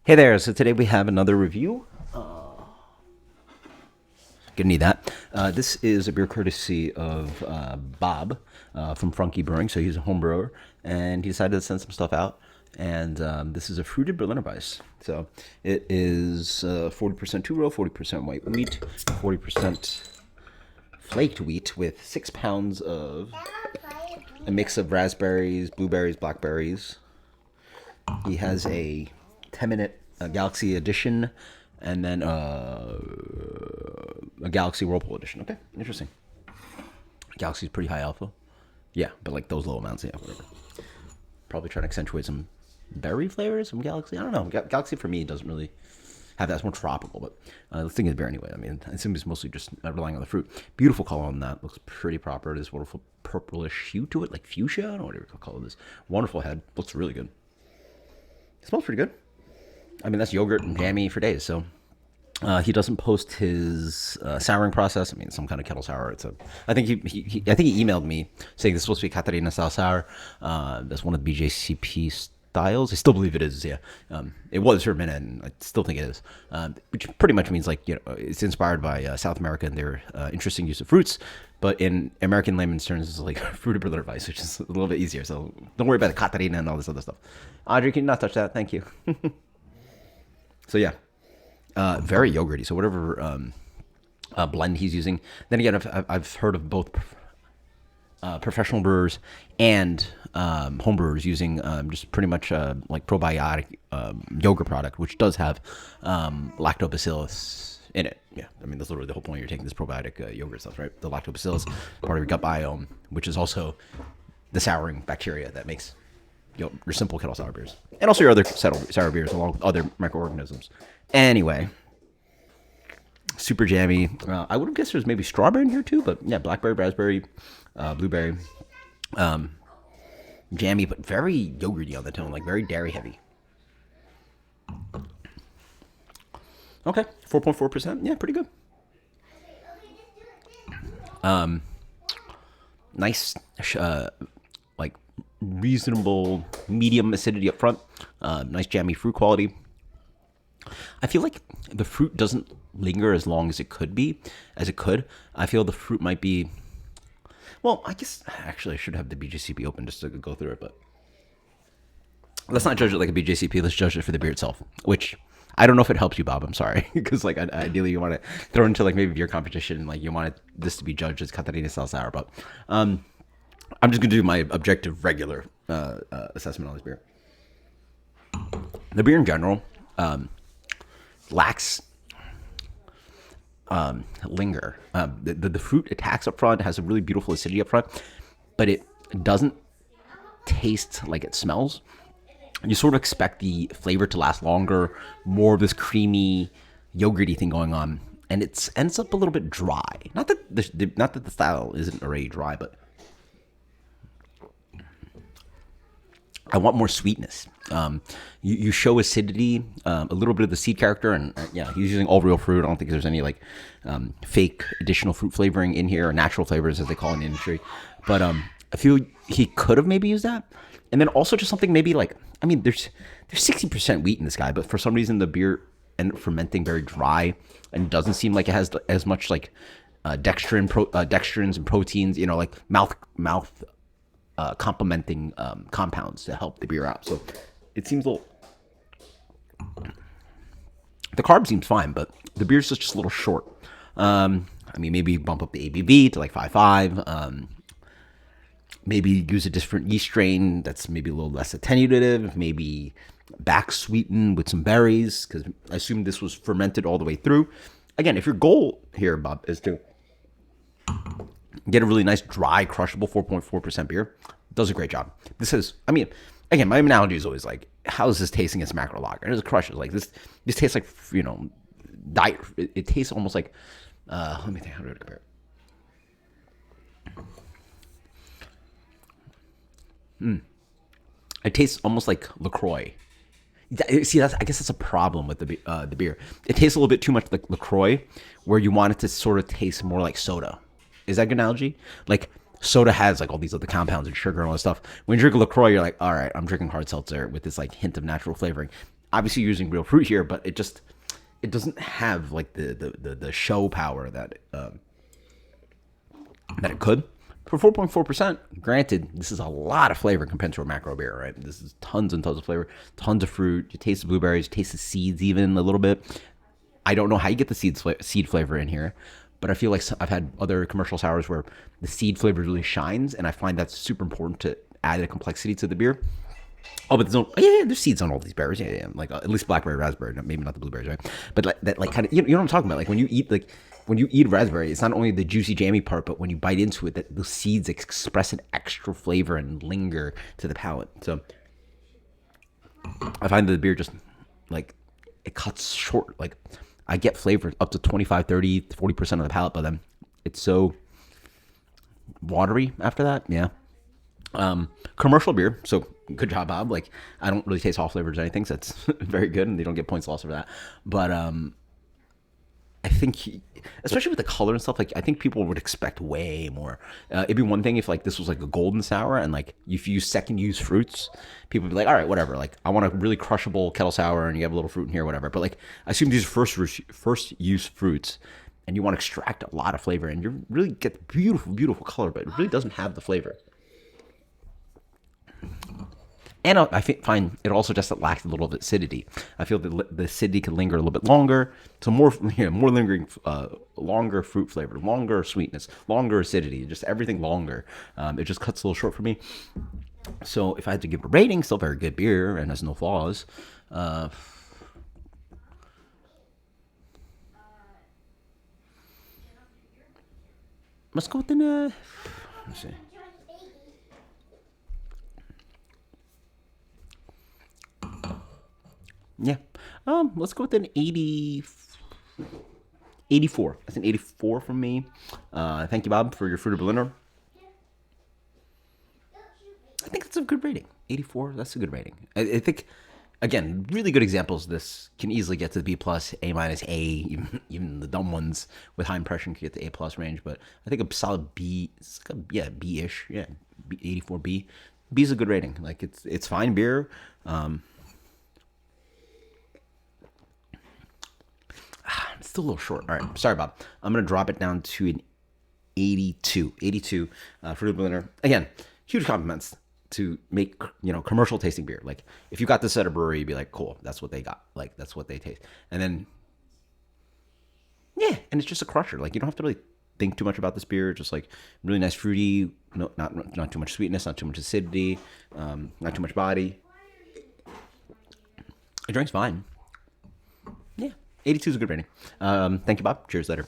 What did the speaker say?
Hey there, so today we have another review. Gonna need that. This is a beer courtesy of Bob from Funky Brewing. So he's a home brewer, and he decided to send some stuff out. And this is a fruited Berliner Weiss. So it is 40% two-row, 40% white wheat, 40% flaked wheat with 6 pounds of a mix of raspberries, blueberries, blackberries. He has a 10-minute Galaxy edition, and then a Galaxy Whirlpool edition. Okay, interesting. Galaxy's pretty high alpha. Yeah, but like those low amounts, yeah, whatever. Probably trying to accentuate some berry flavors from Galaxy. I don't know. Galaxy for me doesn't really have that. It's more tropical, but the thing is beer anyway. I mean, I assume it's mostly just relying on the fruit. Beautiful color on that. Looks pretty proper. There's wonderful purplish hue to it, like fuchsia. I don't know what you call this. Wonderful head. Looks really good. It smells pretty good. I mean, that's yogurt and jammy for days. So he doesn't post his souring process. I mean, some kind of kettle sour. I think he emailed me saying this is supposed to be Catarina style sour. That's one of the BJCP styles. I still believe it is. Yeah, it was for a minute, and I still think it is. Which pretty much means it's inspired by South America and their interesting use of fruits. But in American layman's terms, it's like fruited Berliner Weiss, which is a little bit easier. So don't worry about the Catarina and all this other stuff. Audrey, can you not touch that? Thank you. So yeah, very yogurty. So whatever blend he's using. Then again, I've heard of both professional brewers and home brewers using just pretty much like probiotic yogurt product, which does have lactobacillus in it. Yeah, I mean that's literally the whole point. You're taking this probiotic yogurt stuff, right? The lactobacillus part of your gut biome, which is also the souring bacteria that makes your simple kettle sour beers, and also your other sour beers, along with other microorganisms. Anyway, super jammy. I would have guessed there's maybe strawberry in here too, but yeah, blackberry, raspberry, blueberry, jammy, but very yogurty on the tone, like very dairy heavy. Okay, 4.4%. Yeah, pretty good. Nice, like reasonable medium acidity up front. Nice jammy fruit quality. I feel like the fruit doesn't linger as long as it could. I feel the fruit might be. Well, I guess actually I should have the BJCP open just to go through it, but let's not judge it like a BJCP. Let's judge it for the beer itself, which I don't know if it helps you, Bob. I'm sorry, because like ideally you want to throw into like maybe beer competition, like you want this to be judged as Catarina style sour, but I'm just gonna do my objective regular assessment on this beer. The beer in general lacks linger. The fruit attacks up front, has a really beautiful acidity up front, but it doesn't taste like it smells. You sort of expect the flavor to last longer, more of this creamy, yogurty thing going on, and it ends up a little bit dry. Not that the style isn't already dry, but I want more sweetness. You show acidity, a little bit of the seed character, and yeah, he's using all real fruit. I don't think there's any like fake additional fruit flavoring in here, or natural flavors as they call it in the industry. But I feel he could have maybe used that, and then also just something maybe like, I mean, there's 60% wheat in this guy, but for some reason the beer ended up fermenting very dry, and doesn't seem like it has as much like dextrins and proteins, like mouth complementing compounds to help the beer out. So it seems a little. The carb seems fine, but the beer's just a little short. I mean, maybe bump up the ABV to like 5.5. Maybe use a different yeast strain that's maybe a little less attenuative. Maybe back sweeten with some berries, because I assume this was fermented all the way through. Again, if your goal here, Bob, is to get a really nice, dry, crushable 4.4% beer, does a great job. This is, I mean, again, my analogy is always like, how is this tasting as macro lager? It just crushes. Like this tastes like, diet. It tastes almost like, let me think, how do I compare it? It tastes almost like LaCroix. See, I guess that's a problem with the beer. It tastes a little bit too much like LaCroix, where you want it to sort of taste more like soda. Is that a good analogy? Like soda has like all these other compounds and sugar and all this stuff. When you drink LaCroix, you're like, all right, I'm drinking hard seltzer with this like hint of natural flavoring. Obviously using real fruit here, but it doesn't have like the show power that it could. For 4.4%, granted, this is a lot of flavor compared to a macro beer, right? This is tons and tons of flavor, tons of fruit. You taste the blueberries, you taste the seeds even a little bit. I don't know how you get the seed flavor in here, but I feel like I've had other commercial sours where the seed flavor really shines, and I find that's super important to add a complexity to the beer. Oh, but there's no, yeah, there's seeds on all these berries, yeah, like at least blackberry, raspberry, maybe not the blueberries, right? But like that, like kind of, you know what I'm talking about? Like when you eat raspberry, it's not only the juicy, jammy part, but when you bite into it, that those seeds express an extra flavor and linger to the palate. So I find that the beer just like it cuts short. Like I get flavor up to 25, 30, 40% of the palate, but then it's so watery after that. Yeah. Commercial beer. So good job, Bob. Like I don't really taste off flavors or anything, so that's very good, and they don't get points lost for that. But I think, especially with the color and stuff, like I think people would expect way more. It'd be one thing if like this was like a golden sour, and like if you use second use fruits, people would be like, all right, whatever. Like I want a really crushable kettle sour, and you have a little fruit in here, whatever. But like I assume these are first use fruits, and you want to extract a lot of flavor, and you really get beautiful color, but it really doesn't have the flavor. And I find it also just lacks a little bit of acidity. I feel that the acidity can linger a little bit longer. So more, more lingering, longer fruit flavor, longer sweetness, longer acidity, just everything longer. It just cuts a little short for me. So if I had to give a rating, still very good beer and has no flaws. Let's go with the. Let's see. Yeah. Let's go with an 84. That's an 84 from me. Thank you, Bob, for your Fruit of Berliner. I think that's a good rating. 84, that's a good rating. I think, again, really good examples. This can easily get to the B plus, A minus, A. Even the dumb ones with high impression can get to A plus range. But I think a solid B, yeah, B-ish, yeah, 84 B. B is a good rating. Like it's fine beer. It's still a little short. All right, sorry, Bob. I'm gonna drop it down to an 82. 82 for the Berliner. Again, huge compliments to make commercial tasting beer. Like if you got this at a brewery, you'd be like, cool, that's what they got. Like that's what they taste. And then yeah, and it's just a crusher. Like you don't have to really think too much about this beer. Just like really nice fruity, no, not too much sweetness, not too much acidity, not too much body. It drinks fine. Yeah, 82 is a good rating. Thank you, Bob. Cheers later.